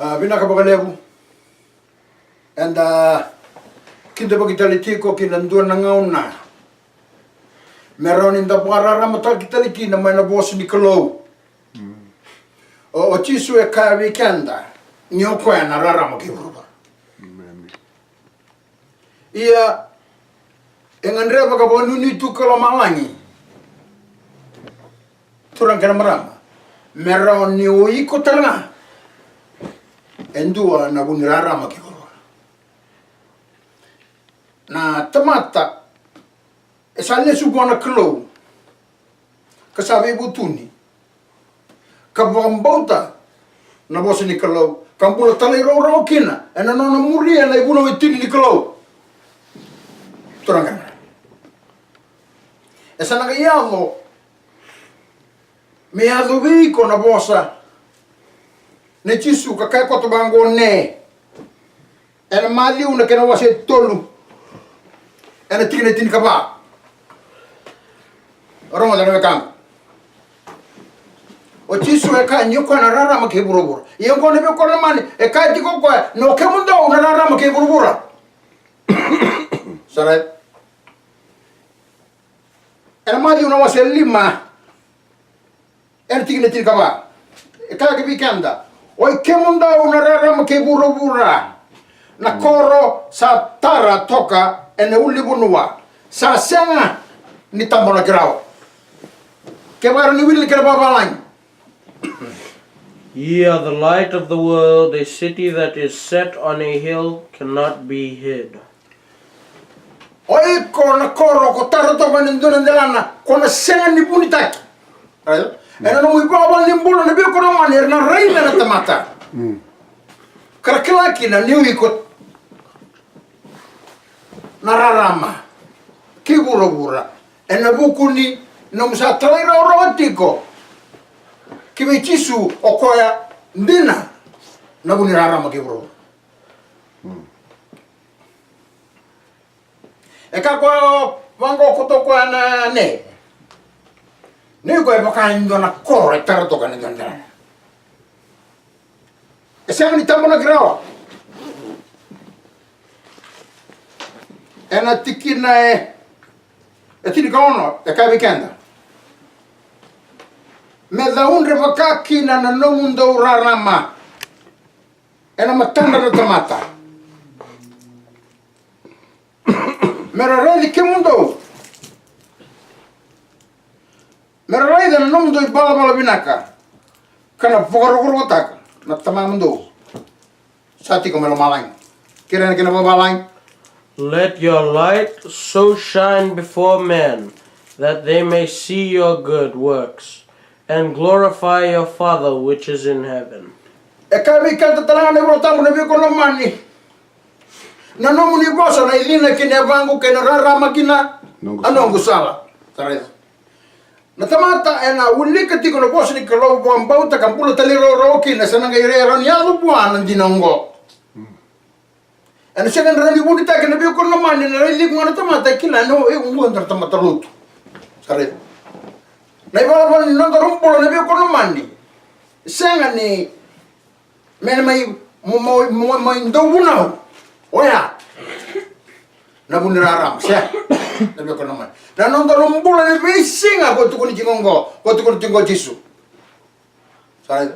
Vinaka Bagalevu. And kinda bagitalitiko kinandua na ngauna. Meron in the parara matakitaliki na may nabos ni Kalo. O chisu e kaya weekenda. Nyoko ya narara makiburuba. Ia engandre bagabonu ni tu Kalo malangi. Turang kena marama. Meron ni uiko tanga. Endua na bunirara makiburuba. Na tamata esale subona Kalo kasabe butuni kabambauta na bosi ni Kalo kampula talai ro kina ena nona muria na ibuna wetini ni Kalo turanga esana ga yalo me ado viko na bosa ne chisu ka kai koto bango ne ena mali una kena wase tolu ena tikine tin kaba Roma da nekam. O chisu e ka nyoko na rara ma ke burubura. Yengo ne be ko mani e ka tiko ko no ke mundo na rara ma ke burubura. Sare. Ena mali una wase lima. Ena tikine tin kaba. E ka ke bikanda. O ke mundo na rara ma ke burubura. Na koro sa tara toka ene ulibunua. Sa senga ni tambona grau. Ye are the light of the world. A city that is set on a hill cannot be hid. Oi kona koro ko taro to ban ndona ndelana kona senga ni bunitaki. Ena no ibaba ni mbulo ne be ko no maner na reina na tamata. Krakilaki na niwi ko nararama. Kiburubura. Ena bukuni no musa traira orotiko kibe chisu okoya ndina na bunirara makibro eka ko wango kutoko na ne ko eboka ndona kore tarto kana ndana esa ni tambona grawa ena tikina etini kono eka weekenda me da un revakaki na nomundo rarama ena matanda na tamata meraredi ke mundo meraredi na nomundo ibala bala binaka kana pogoro taka na tamamundo sati ko melo malang kirana kena babalang. Let your light so shine before men that they may see your good works and glorify your Father which is in heaven. Ekabi kanta talanga ne brotamu ne biko no mani. Na no muni bosa na ilina kine vangu kene rara makina anongu sala. Tare. Na tamata ena ulika tiko no bosa ni Kalo bambauta kampula taliro roki na sananga ire ranialu buana dinongo. Ena senen rani bunita kene biko no mani na ili ngana tamata kila no e unguandar tamata lutu. Tare. Na ibala ni nanga rumpulo na biko no mani. Senga ni mena mai mo ndobuna oya na buniraram sia na biko no mani. Na nanga rumpulo na bisinga ko tukuni jingongo ko tukuni tingo jisu. Sai.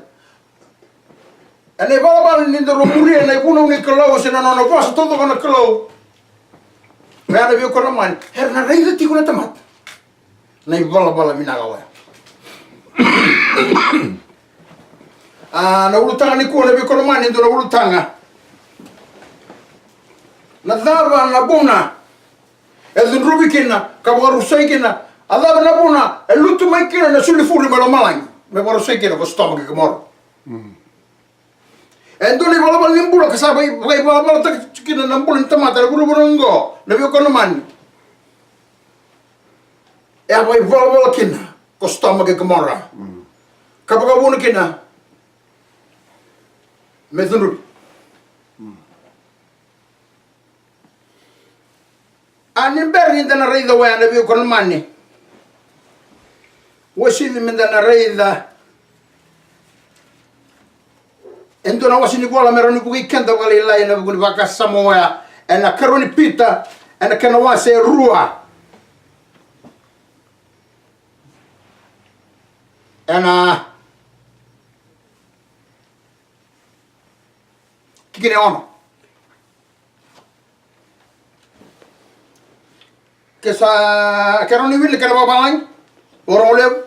Ane ibala ni ndorumuri na ibuna ni Kalo sena no bosa todo kana Kalo. Na biko no mani. Her na reida tikuna tamat. Na ibala minagawa. Na ulutanga ni kuone biko mani ndo na ulutanga. Na dhaba na buna. Ezunrubi kina kabarusai kina. Adaba na buna elutu mai kina na sulifuri malamalai. Me barusai kina ko stoma ke moro. Endo ni bala limbula kasaba i bala tak kina na bula tamata na bulu ngo na biko mani. E abai bala kina ko stoma ke moro. Kapagabuna kina Methunrubi. Animberni dana reida wayana bi kon manni. Wasili min dana reida endo na wasini bola meroni ku weekend wala ila ina ku vaka Samoa ena karoni pita ena kana wase rua ena kikine ono kesa karoni wili kana babalang orole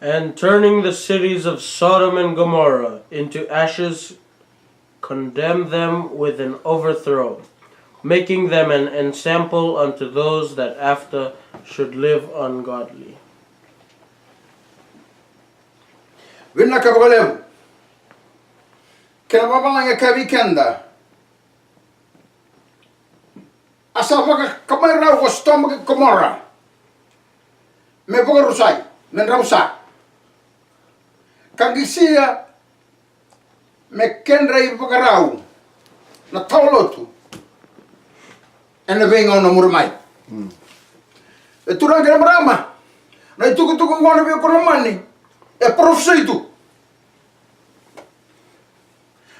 and turning the cities of Sodom and Gomorrah into ashes, condemn them with an overthrow, making them an ensample unto those that after should live ungodly. Vinna kabalem kena babalang ka weekenda asapa kamera ko stomach Gomorrah me pogorusai men ramsa kangisia me kenrei pagarau na taulotu ena venga ona murmai e turang kena marama na itu ngona bi ko mani e profeito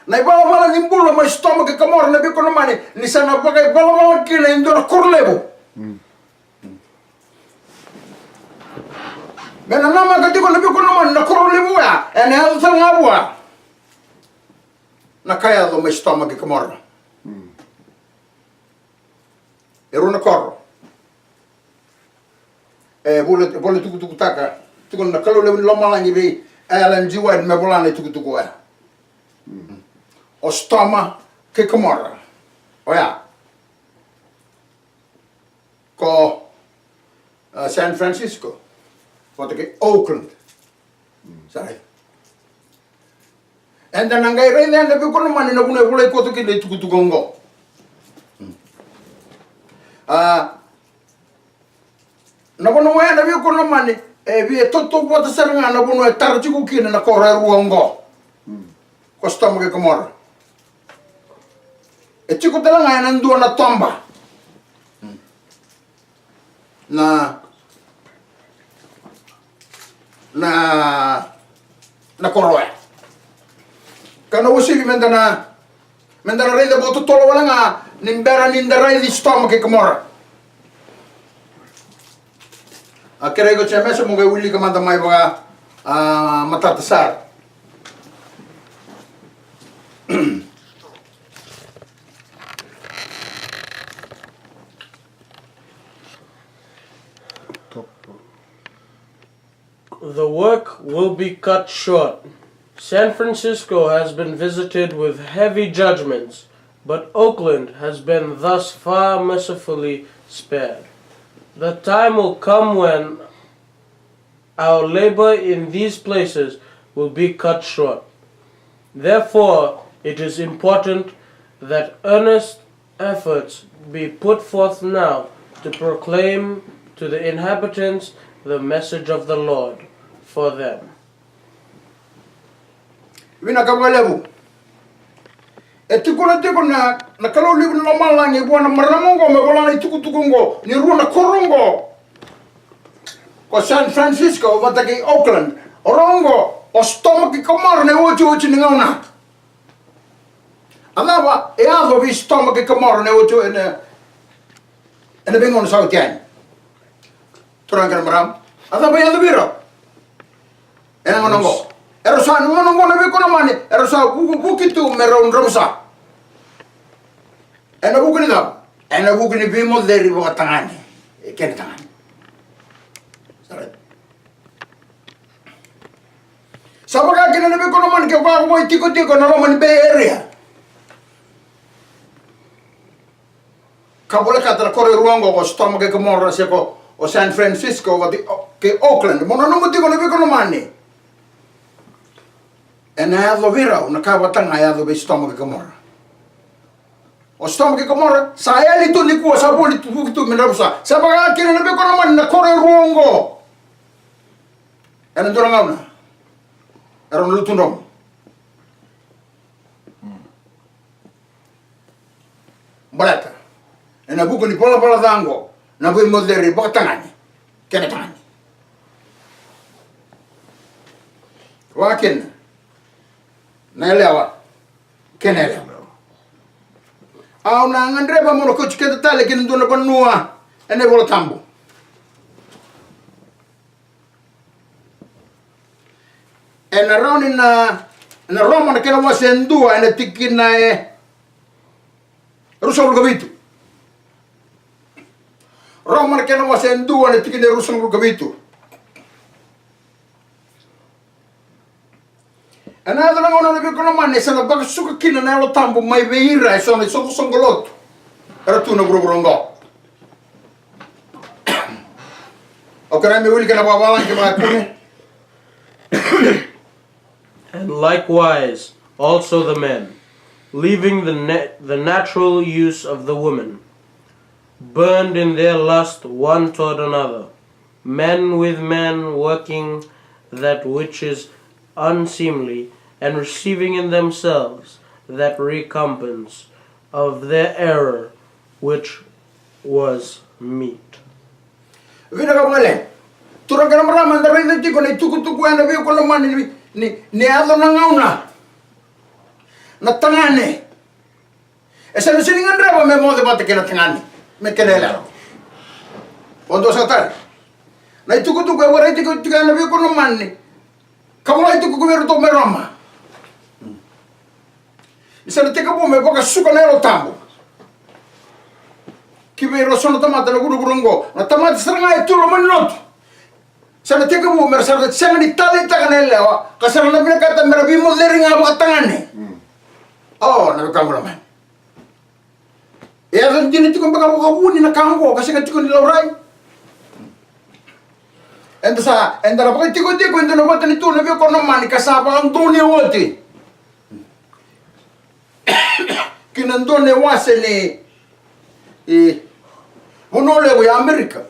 na bala nimbula ma stomach Gomorrah na bi ko mani ni sana pagai bala kina indora korlebo Bena nama katiko nabi ko naman na korole buya ene alsa ngabwa na kaya do me stomach Gomorrah eru na korro bole tuku taka tuku na kalole lo malangi be alan jiwa me bolana tuku wa o stomach Gomorrah oya ko San Francisco wat ik Oakland. Sorry. En dan ngai rei dan tapi kono mani na bune bule ko to ki le tuku gongo. Na bono wa na bi kono mani e bi to bota seranga na bono tar tiku ki na ko ra ruongo. Ko stomach Gomorrah. E tiku tala ngai na ndu na tomba. Na koroe kana usigi mendana rei da boto tolo wala nga nimbera nindarai di stomach Gomorrah akere go chemesa mo ga wili ka manda mai baga matatasar The work will be cut short. San Francisco has been visited with heavy judgments, but Oakland has been thus far mercifully spared. The time will come when our labor in these places will be cut short. Therefore, it is important that earnest efforts be put forth now to proclaim to the inhabitants the message of the Lord for them. Vina kabalebu. Etikuna tikuna na kaloli no malangi bwana maramongo me bolana itukutukungo ni runa korongo. Ko San Francisco wataki Oakland. Orongo o stomach Gomorrah ne ochi ningauna. Alava e avo vi stomach Gomorrah ne ochi ene bengon sautian. Turangkan maram. Alava ya biro. Ene ngonongo. Erosa ngonongo na bi kono mani. Erosa bukitu meron romsa. Ene bukini da. Ene bukini bi mo deri bo tangani. Ken tangani. Sarat. Sabaga kina na bi kono mani ke ba mo tiko na roman Bay Area. Kabula katra kore ruango ko stomach Gomorrah se ko o San Francisco o ke Oakland. Mono no tiko na bi kono mani. En hij had weer na kabatang hij had bij stomach Gomorrah. O stomach Gomorrah saya itu ni ku sabu itu menabsa. Sabaga kina na bi kono mani na kore ruango. En ndora ngawna. Eron lutundom. Balata. En abuko ni pola dango. Na bu moderi botangani. Kene tangani. Wakin Naelewa? Kenelewa. Au na ngandreba mono ko chiketa tale kinunduna banua ene bolo tambo. Ena roni na Roma na kena wasendua ene tikina Rusol gabitu. Roma na kena wasendua ene tikina Rusol gabitu. Ena ada ngona na bikono mane sana baka suka kina na lo tambo mai veira e sono songoloto. Era tu na gruburongo. Okay, me wili kana babalan ke ba kune. And likewise also the men, leaving the natural use of the woman, burned in their lust one toward another, men with men working that which is unseemly, and receiving in themselves that recompense of their error which was meet. Vina ka male. Turang kana maraman da rei tiko nei tuku ana vi ko lamani ni ado na ngauna. Na tangane. Esa no siningan reba me mo de bate que na tangane. Me kenela. Ondo satar. Nei tuku e rei tiko ana vi ko lamani. Kamai tuku ko to me roma. Isa le teka bo me boka suka nero tambo. Kibero sono tamata na gurugurongo. Na tamata seranga e turo manot. Sana teka bo mer sarga sanga ni tali takanele wa. Kasara na bina kata mer bimo leri nga ba tangane. Oh, na kamera man. E azan dini tiko baka boka wuni na kango kasi ka tiko ni laurai. Enda sa enda na baka tiko enda na bata ni tu na bi ko na mani kasaba ang doni wote. Kinandone wase ni vonole wa Amerika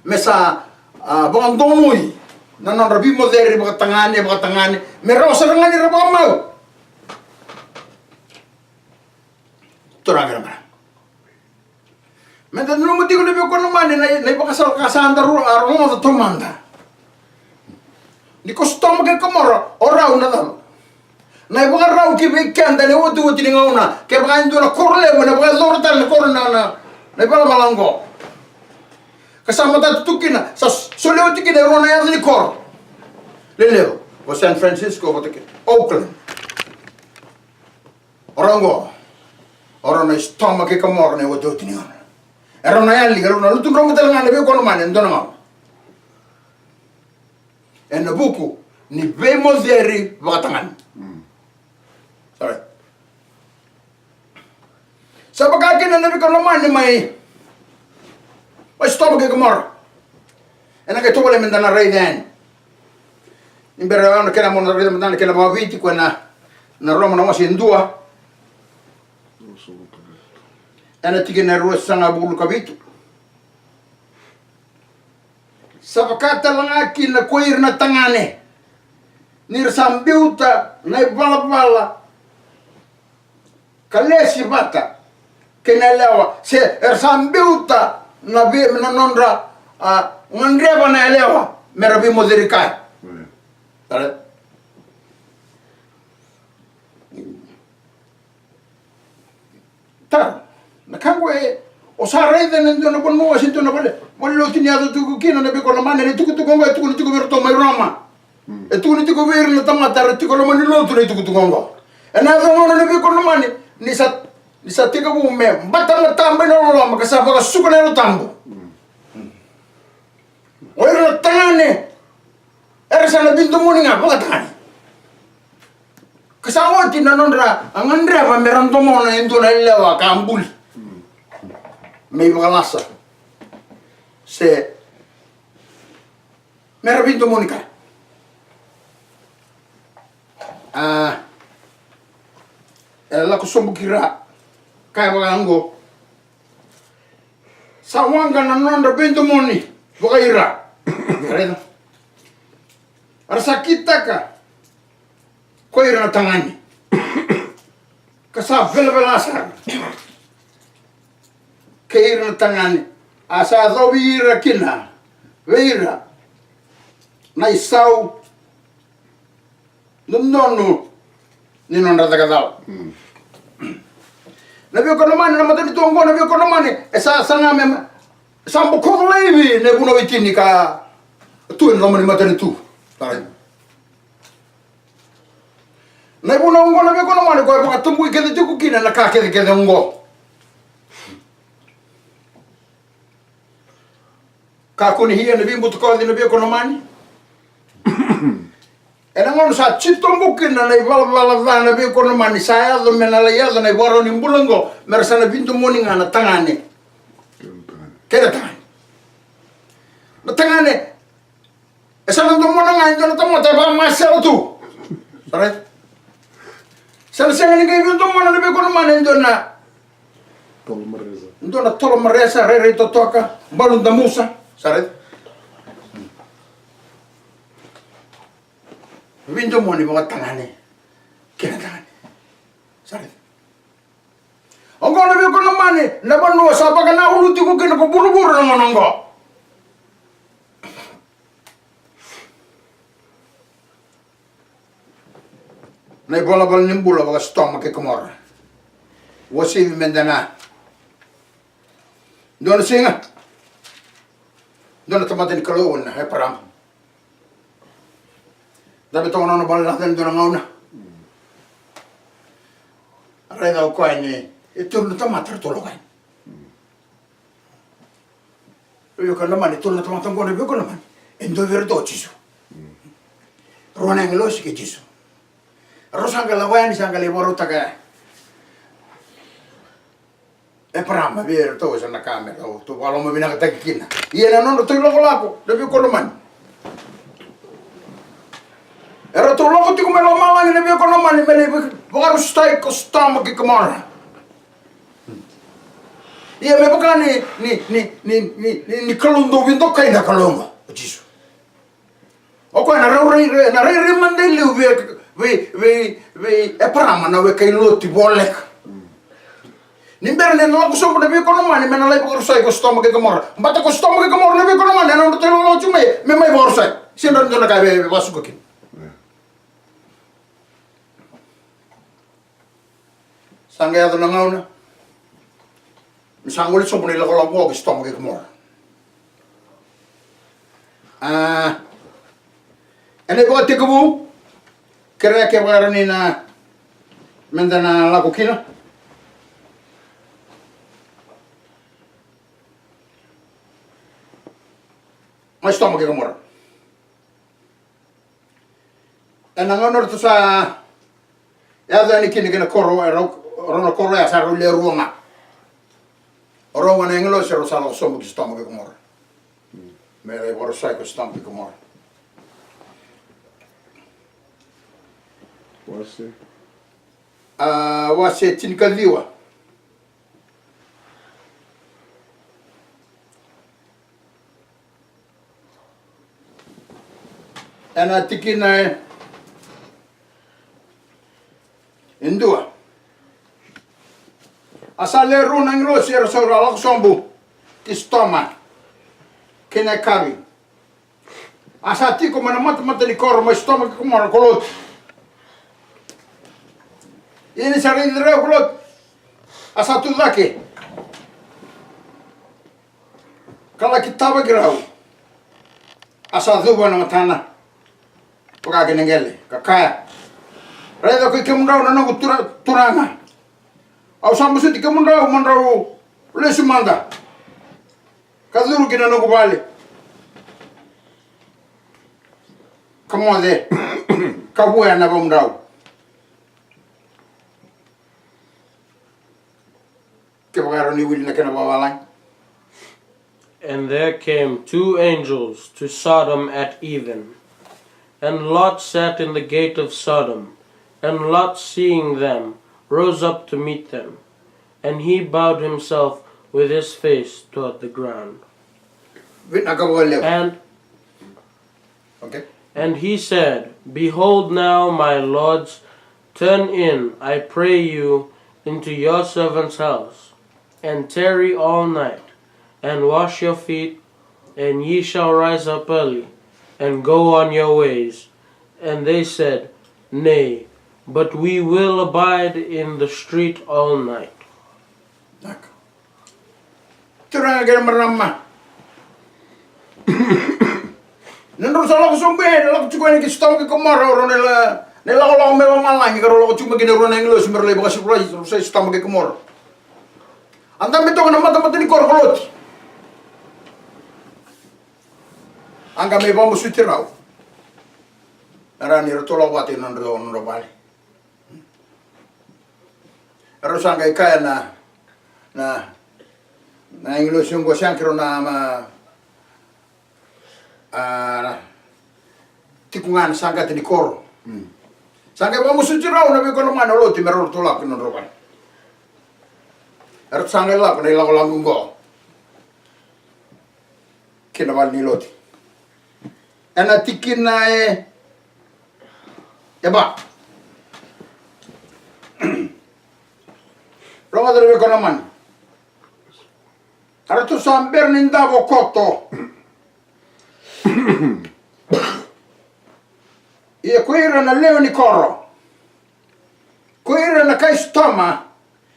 mesa bangandonui nanan rabi moderi bakatangane mero sarangani rabamau toragama menda no mutigo le ko no mane na bakasal kasanda ro aroma to manda ni costume ke komoro ora una dal na iba rau ki weekend ne wotu wotu ngauna ke ba ndona korle wona ba lortal korna na iba malango kasama ta tukina sa sole wotu ki rona ya ni kor leleo o San Francisco wotu ki Oakland orango orona stoma ke komor ne wotu wotu ngauna erona ya li garona lutu rongo tal ngane be kono mane ndona ma en buku ni vemos deri vatangan. Sorry. Sa pagkakin na nabi ko naman ni may stop ke kamar. Ena ke tole men dana raiden. Imbera ano kena mo na raiden dana kena mawiti ko na Roma na wasin dua. Ena tigin na ruas sanga bulu kabitu. Sa pagkata lang akin na kuir na tangane. Nirsambiuta na ibala-bala. Kalesi bata kenelewa se ersambiuta na bi nonra ngandreba na elewa merabi moderikai tare ta na kangwe osare de ndo na bono asinto na bale mollo tiniado tu kino na be ko na mane tu ngwa tu verto mai Roma e tu ni tu ver na tamata tu ko na mane lo tu tu ngwa ena zo na be ko na mane ni sa tika bu me bata tambe no lo makasaba ka suko na tambo oiro tangane era sana bintu muninga bakatani kasawa tinanondra angandra ba meranto mo na endo na lewa kambul me bagalasa se mera bintu munika la kusombu kira kaya bagango sawanga nanonda bintu muni bagaira karena arsakitaka koira na tangani kasa velvelasa keira na tangani asa dovira kina veira na isau nono Nino na tagadal. Nabi ko naman na matani tongo nabi ko naman esa sanga mem sambo ko levi ne kuno itini ka tu no mani matani tu. Tare. Nabi ko nabi ko naman ko pa tumbu ke de ku kina na ka ke de ngo. Ka kuni hiya nabi mbutu ko nabi ko naman. Era ngon sa chitong bukin na ibalbala na bi ko naman saya do menalaya do na boro ni mbulongo mersa na bintu moni nga na tangane kera tangane na tangane esa na do mona nga ndo na tamo ta ba masel tu sare sel sel ni ga bintu mona na bi ko naman ndo na tolo maresa re to toka balon da musa sare Window money mga tangane. Kaya tangane. Sorry. Ang gana ko naman naman no sa baga na uluti ko kinapaburo-buro naman ang go. Naibola-bola nimbula baga stomach kumor. Wasi mendana. Doon singa. Doon tamatin kalawon na param. Tapi tong na balatan do na ngauna. Aray daw ko ni ito na tamatar tolokan. Yo kan naman ito na tamatang ko na ko naman. Endo verdo chiso. Rona ngelos ke chiso. Rosang kalawayan isang kaliboro taga. Parama ver to sa na camera o to wala mo binakatakin. Iyan na no to lako dabi ko naman. Era tu logo ti come lo mala ne veo con la mano me le vogaro stai costamo che comora. Ia me boka ni kalundo vindo kai na kalonga. Jisu. O ko na re mandeli we e parama na we kai loti bolek. Ni berne no ko so ne veo con la mano me na le vogaro stai costamo che comora. Mbata costamo che comora ne veo con la mano non te lo ci me mai vogaro stai. Si non na kai ve vasu ko Sangaya to nangaw na. Misang ulit so punila ko lang po, gusto mo kikmor. Ano po ati ko mo? Kaya kaya kaya ni na menda na lako kina? Mas to mo kikmor. Nangaw na ito sa yada ni kini koro Rono koro ya saru le ruanga. Oro wana ngelo sero salo somu ki stomo ke komor. Mere boro sai ko stomo ke komor. Wase. Wase tinkaliwa. Ana tikina indua. Asale runang rosi era sora lak sombu kistoma kena kabi asati ko mana mata ni kor ma stoma ko mara kolot ini sari ndre kolot asatu laki kala kitaba grau asadu bana matana pura genengele kakaya reda ko kemundau nanu turanga Au sambu senti ke mundrau lesu manda. Kaduru kina no kubali. Kamo de. Kabuya na mundrau. Ke bagaro ni wili na kana bawalan. And there came 2 angels to Sodom at even. And Lot sat in the gate of Sodom. And Lot, seeing them, rose up to meet them, and he bowed himself with his face toward the ground. And he said, Behold now, my lords, turn in, I pray you, into your servant's house, and tarry all night, and wash your feet, and ye shall rise up early, and go on your ways. And they said, Nay, but we will abide in the street all night. Naka. Turang agad marama. Nandun sa lako sumbe, lako chukwa ni kistong ki kumara oro nila ko melo malang karo lako chukwa ginero na inglo simerle baka surprise sa istong ki kumara. Andam ito na mata ni korkolot. Anga me vamos sutirau. Arani rotola wati nando bali. Aro sanga kaya na inglo sungo sankro na tikungan sanga tini koro. Sanga vamos sutirau na bikono mano loti mero rotola nando bali. Aro sanga la na ila langungo. Kinawal ni loti. Ana tikina eba. Roma deve con la mano. Ara tu samber nindavo cotto. E qui era leoni corro. Qui era na kai stoma.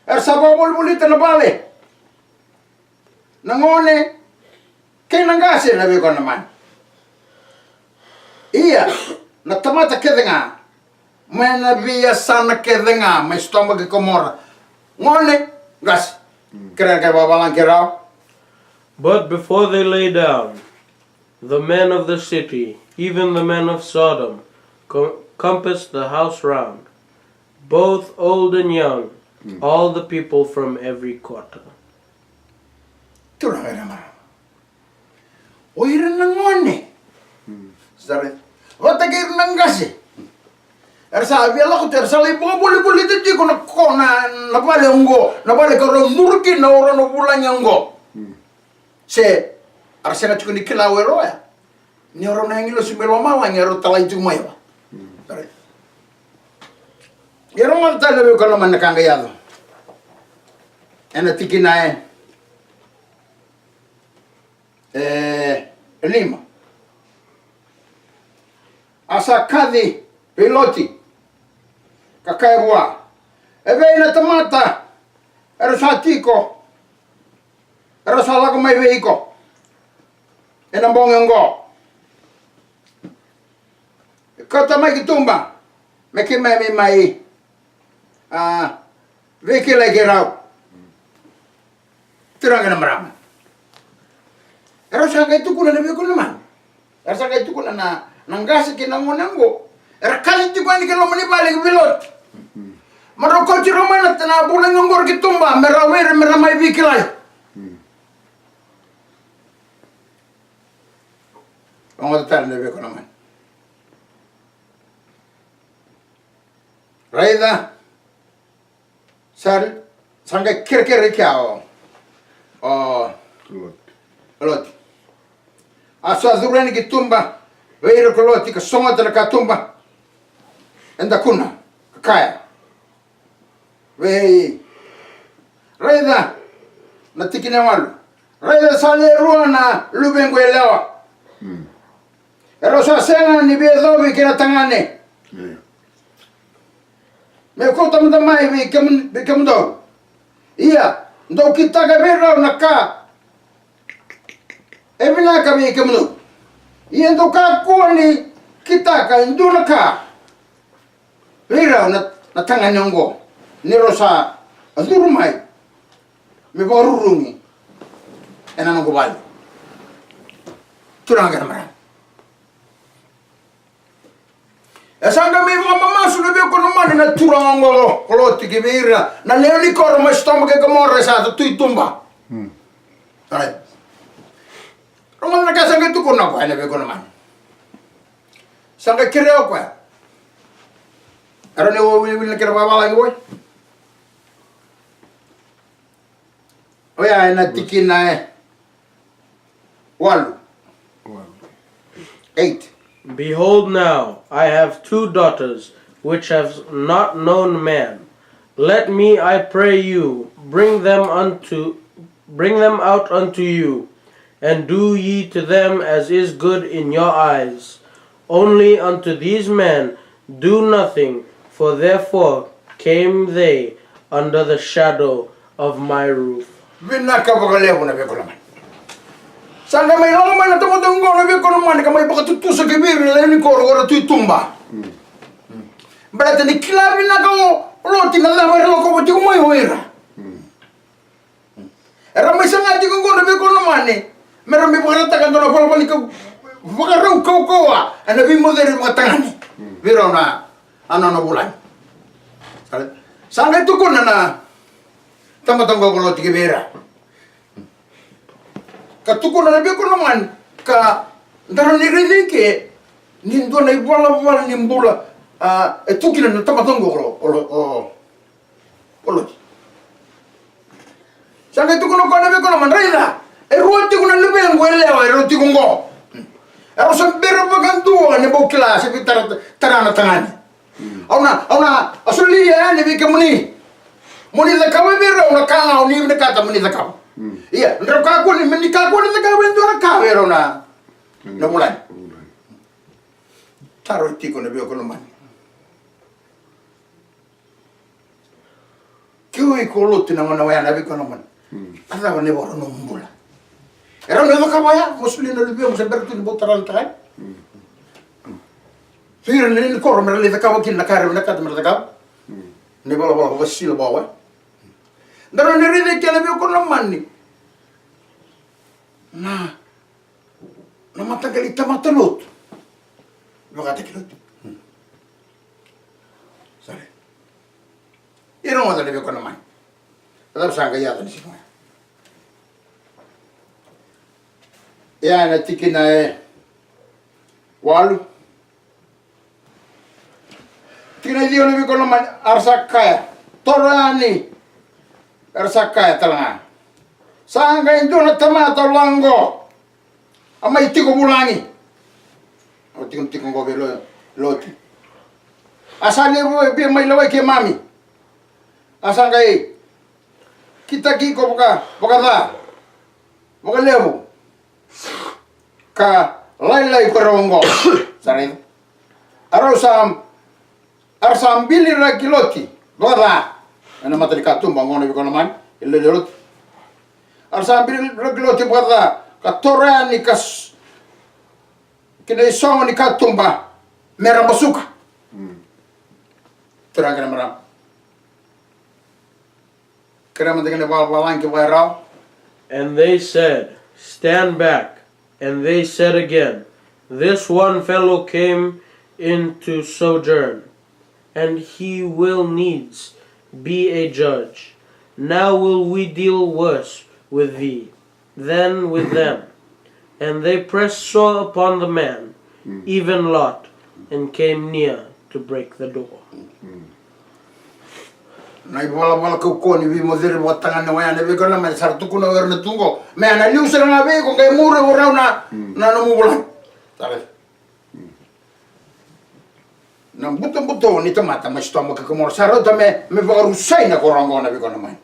Er sababol bulita na bale. Nangone che nangase na ve con la mano. Iya, na tamata kedenga. Mena via sana kedenga, ma stomago komora. Ngone, gas. Kira ka babalang kirao. But before they lay down, the men of the city, even the men of Sodom, compassed the house round, both old and young, all the people from every quarter. Turang era. Oira nangone. Sare. Wata kir nangasi. Ersa biala ko tersa li boli tiji ko na bale ngo, na bale ko murki na ora no bulanya ngo. Se arsa na tukuni kila wero ya. Ni ora na ngilo simelo malanya ro talai tu mai ba. Sare. Yero mal tala be ko na man kanga yado. Ena tikina Lima. Asa kadhi piloti kakairua ebe ina tamata era satiko era sala ko mai veiko ena bongengo kota mai kitumba meki mai veki lagi rau tiranga namrama era sanga itu kuna na veiko naman era sanga itu kuna na nangasi kinangonango era kali ti kwani kelo mani balik bilot maroko ti romana tana bulan ngor kitumba merawere meramai bikilay ongo tar nebe ko naman raida sar sanga kirkere kyao lot asa zurani kitumba Veiro koloti ka songa tala katumba. Enda kuna kaya. Vei. Raida na tikine walu. Raida sale ruana lubengo elewa. Ero sa senga ni bezobi kina tangane. Me kota mda mai vi kemundo. Iya, ndo kita ka vero na ka. Evina ka vi kemundo. Iendo ka kuani kita ka induna ka. Lira na tanga nyongo. Nero sa azurumai. Me borurungi. Ena no gobal. Turanga namara. Esanga me mama sulle be kono mani na turanga ngolo. Koloti ki vira na leoni koro ma stomaco ke morre sa tu tumba. Ai. Roman na kasanga tu kono ko ene be kono man. Sanga kireo ko. Arone wo wil kira baba lagi boy. Oya na tikina Walu. 8. Behold now, I have 2 daughters, which have not known man. Let me, I pray you, bring them out unto you, and do ye to them as is good in your eyes. Only unto these men do nothing, for therefore came they under the shadow of my roof. Vinaka bagalevo na bekola man. Sanga may lang man na tumutungo na bekola man ka may bakatutu sa kibir na ni koro tu tumba. Berarti ni kilabi na ko roti na lawa ro ko ti mo hoira. Era may sanga ti ko na bekola man ni. Meron mi bakata kan na pala ko bakaro ko ana bi mo dere matangani. Viro na ano na bulan. Sanga itu ko na tamatanggo ko ti kibira. Katuko na nabi ko naman ka ndaro ni ridike nindo na ibala ni mbula etukina na tamatanggo ko olo. Sanga itu ko nabi ko naman rida roti ko na lube ngwele wa roti ko ngo. Ero sambero bagantu ni bo klase bitar tarana tangani. Auna asuli ya ni bi kemuni. Muni da kawe biro na kanga ni ni kata muni da kawe. Iya, ndro ka ko ni muni ka ko ni da kawe ndo na kawe ro na. Na mulai. Taro ti ko na bi ko no man. Kiwi ko lutti na ngona wa na bi ko no man. Ada ko ne bo no mbula. Era no da kawe ya, musuli na libi mo se bertu ni botaran tay. Fir ni ko ro mer le da kawe kin na kare na kata mer da kawe. Ne bola wasila bawa. Ndaro ni ride kele bi ko no manni. Na matagal itamatalot. Bakata kilot. Sare. Iro mo dali bi ko no man. Tadap sanga ya dali sino. Ya na tikina walu. Tikina dio ni bi ko no man arsakaya. Torani. Ersakaya talanga. Sanga ito na tamato langgo. Amay tiko bulangi. O tikong ko belo loti. Asali bi may laway ke mami. Asanga kita kiko boka da. Boka levo. Ka laylay ko rongo. Sarin. Arsam bili ra kiloti. Boka da. Ana matali katumba ngono bi kono man ille lelot arsa bir regloti bada katorani kas kine songo ni katumba mera masuka terang mera kerama dengan walang ke wara. And they said, stand back. And they said again, this one fellow came in to sojourn, and he will needs be a judge. Now will we deal worse with thee than with them. And they pressed sore upon the man, even Lot, and came near to break the door. Na ibola ko ni bi modere botangan na waya na bi ko na man sartu ko na werna tungo me ana liu sera na be ko kay mure ora na no mo bulan tare na buto ni tomata mas toma ka mo saro tame me baru sai na ko rango na bi ko na man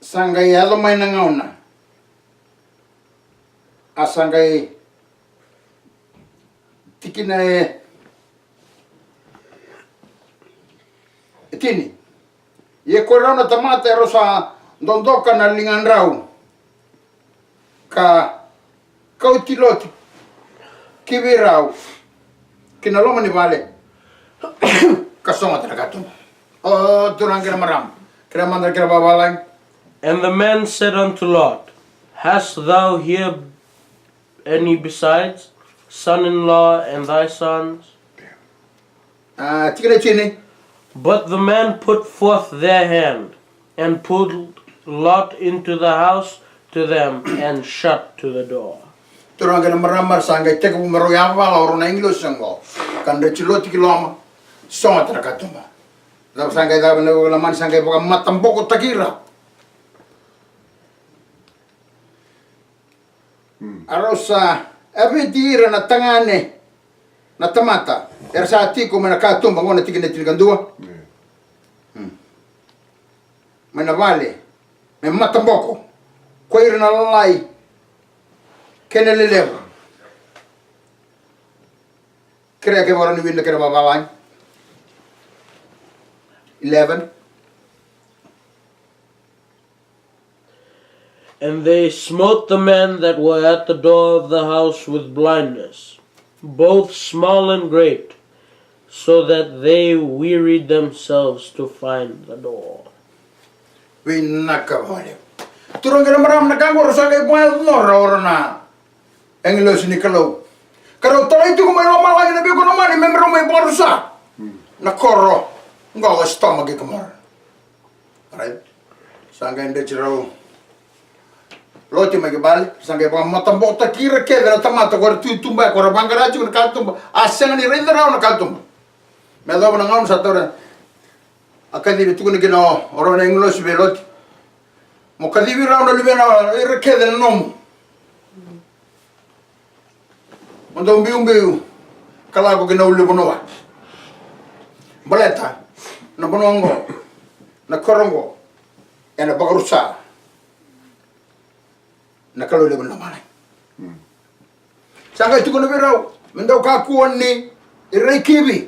sangai alo mai na ngauna asangai tikina tini ye korona tamata rosa dondoka na lingandrau ka kautiloti kibirau kinaloma ni vale kasonga teragato turang kira maram kira mandar kira babalang. And the man said unto Lot, hast thou here any besides son-in-law and thy sons? But the man put forth their hand and pulled Lot into the house to them and shut to the door. Turangana maramar sangay teka bumaroyava la orona English sango kanda chiloti kiloma songa trakatuma da sangay da na man sangay boka matamboko takira arosa abidira na tangane na tamata ersa tiko mana katumba ngona tikine tilgandua mana vale me matamboko koira na lalai Kena lelewa. Kira ke warani winda kira babawan. 11. And they smote the men that were at the door of the house with blindness, both small and great, so that they wearied themselves to find the door. Winaka wale. Turun kira maram nakangor sangai buat nora orana. Englos ni kalau. Kalau tahu itu kau mahu malah ni biar kau nama ni member rumah borsa. Nak koro, enggak stomach ke kemar. Right? Sangai inde cerau. Loti magi bal, sangai bang matam bota kira ke dan tamata kau tu tumba kau bangga raju nak kaltum. Asing ni render rau nak kaltum. Medo bang ngam satu orang. Akan di tu ni kena orang Englos belot. Mukadibi rau nak lebih na irke dan nom. Mandong biu kala ko ginaw libunoa baleta na bonongo na korongo na bagarusa na kalo libun na manay sanga itu kono biraw mendaw kakuan ni irekibi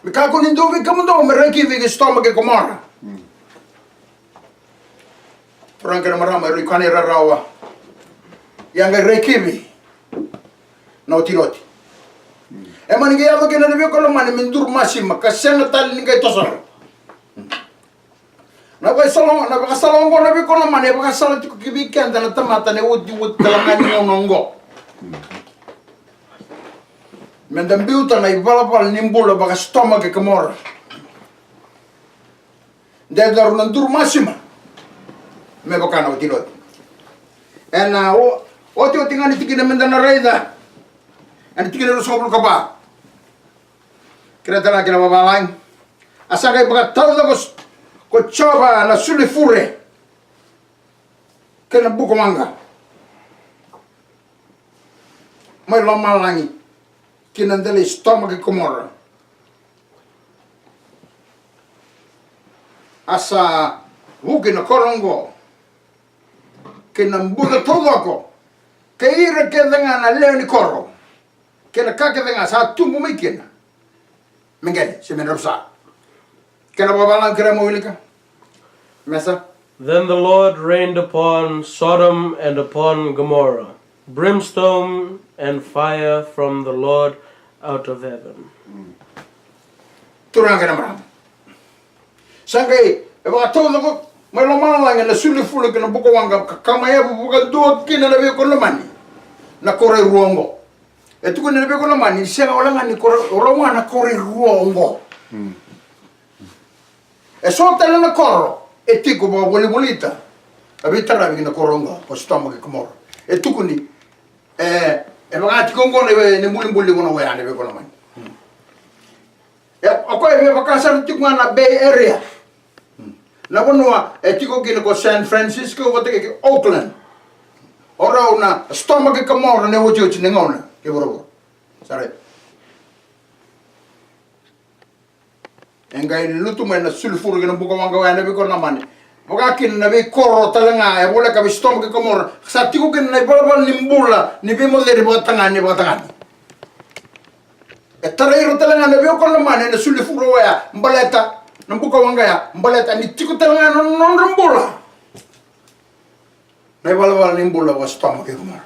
mi kakun indo vi kamundo mi rekibi ke stomach ke komara Frank na marama rikani rarawa yang rekibi no tiroti. Emang ni kaya kena nabi kalau mana mendur masih maka sengat tali ni kaya tosor. Nabi salong ko nabi kalau mana baka salat ko kibikan dan tamata ne wudi talangan ni nongo. Mendam biuta na ibalapal nimbula baka stomach ke kemor. Dia daru nandur masih me baka no tiroti. Ena o tinggal ni tikina mendana raida. Ani tinggal lu sobru kapa. Kira tala kira babalang. Asa kay baka tawda ko coba na suli fure. Kena buko manga. May lamalangi. Kinandali stomach komora. Asa wuki na korongo. Kinambuda todo ako. Kaira kedanga na leo ni koro. Kena kake dengan satu mungkin, mungkin sebenarnya rusak. Kena babalang kena mau ilika, masa. Then the Lord rained upon Sodom and upon Gomorrah brimstone and fire from the Lord out of heaven. Turang kena meram. Sangkai, eba tahu tu, malu malang na suli fulu kena buka wangga kamaya buka dua kena nabi kolomani, na kore ruanggo. Itu kan nabi kolomani, siapa orang ni orang na kore ruanggo. Esok tadi na koro, etiku bawa bolita, abi terapi kena koronga, postam ke komor. Itu kundi, emang ati kongko ni muli kono waya nabi kolomani. Ya, aku ebe bakasar tiku na Bay Area. Na bonua etiko kina ko San Francisco ko te Oakland. Ora una stomach ke komor ne wojo chinengona ke boro. Sare. Engai lutu mena sulfur kina buka wanga wa nabi ko namani. Boga kin nabi koro talanga e bola ka stomach ke komor. Sa tiko kin na bala nimbula ni be mo dere botangan ni botangan. Tarairo talanga nabi ko namani na sulfur wa mbaleta nambuka wanga ya mbaleta ni tiko talanga non rumbola. Na bala nimbula wa stomach ke komor.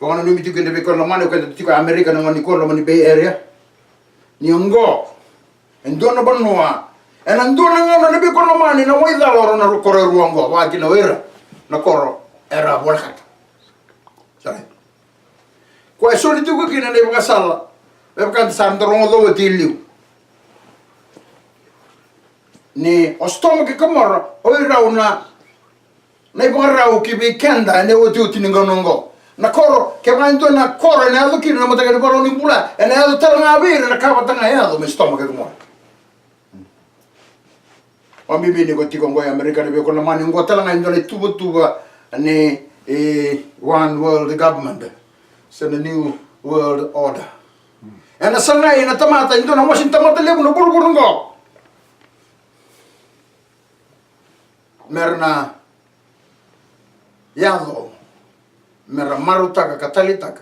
Kung ano nung itikin nabi ko naman, kung ito Amerika naman ni ko naman ni Bay Area, ni Ongo, endo na banua, endo na nga nabi ko naman ni naway dalaro na kore ruanggo, wagi na wera, na koro era walakat. Sorry. Kung eso nito ko kina nabi kasala, nabi kasala rongo do tiliw. Ni ostoma ki kamara, oy raw na raw kibi kenda ne wotu tiningonongo. Na koro ke mando na koro na ado kino na mataga ni baro ni bula e na ado tala ngabir na kapa tanga ya do me stoma ke kumo wa bibi ni ko tiko ngoy Amerika ni ko na mani ngo tala nga ndole tuba ni one world government so the new world order e na sanga ina tamata ndo na Washington tamata lebu no buru ngo merna yado mera marutaka katalitaka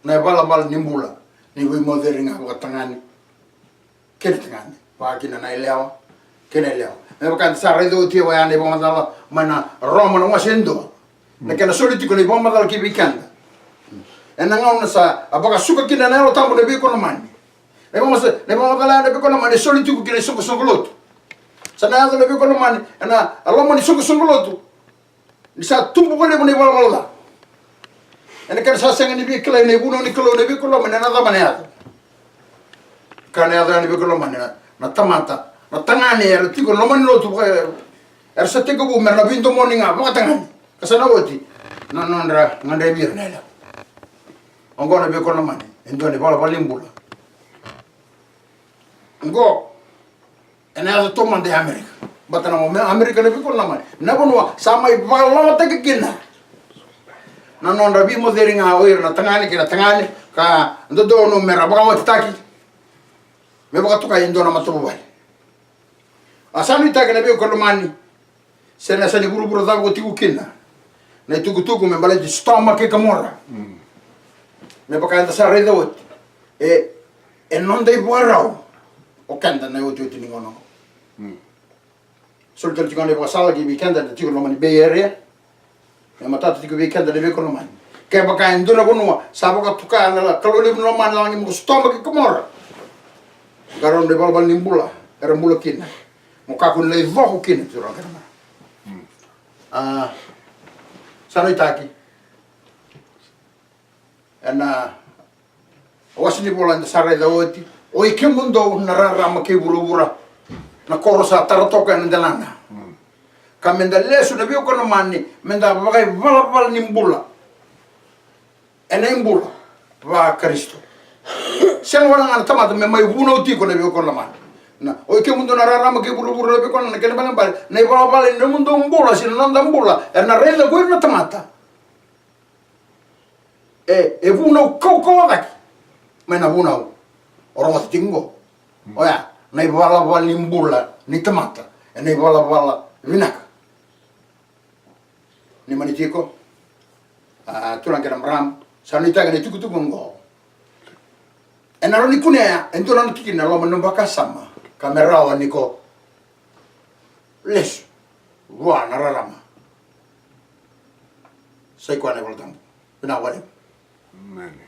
na bala nimbula ni wi moderinga wa tangani kene tangani wa kina na elewa kene elewa me bakan sarre do ti wa ane bomandala mana roma no wasendo na kena soliti ko ni bomandala ki bikanda ena ngau na sa abaka suka kina na lo tambo ne bi ko no mani ne bomandala ne bi ko no mani soliti ko kina suka songoloto sana ya le bi ko no mani ena alo mani suka songoloto ni sa tumbu ko ne wala ene kan sa senga ni bi kala ne buno ni kala ne bi kala mana na zamane ya kan ya ni bi kala mana na tamata na tangane er tiko no man lo tu er sa teko bu mer na bindo moninga ba tangane kasana woti no ndra ngande bir ne la ongo na bi kala mana endo ne bala balimbula ngo ene ya to man de america batana mo america ne bi kala mana na bonwa sama i bala ta kina na non rabi moderinga oir na tangani kina tangani ka ndo no mera ba wa taki me ba to ka indo na matu ba asani taki na be ko mani sena sani buru da go tiku kina na tuku me bala di stomach ke kamora me ba ka anda sa redo e non dei buarao o kanda na o tuti ni ngono sul tel tikone ba sala ki weekend da tiku no mani be area ya matatu tiku weekend da be ko no mani ke baka induna gonwa sabo ka tuka na kalau le no man langi mo stomach ke kamora garon de balbal nimbula era mula kina mo ka kun le vo kina turo kana sana itaki ana wasni bola sare da oti o ke mundo na rama ke burubura na korosa taratoka na dalana kamenda lesu na biyo kono mani menda bagai balabal nimbula ena imbula va Kristo sen wala ngana tamata me mai buno ti ko na biyo kono mani na o ke mundo na rama ke burubura na biyo kono na kene balambal na balabal na mundo mbula sin nanda mbula na rela ko na tamata e buno ko daki mena buno oro tingo oya na balabal nimbula ni tamata na balabal vinaka ni manitiko tulang kena ram sanita kena tuku ngo enaro ni kunia entola niki na lo manomba sama kamera wa niko les wa nararama sai kwa ne voltam bina wale Amen.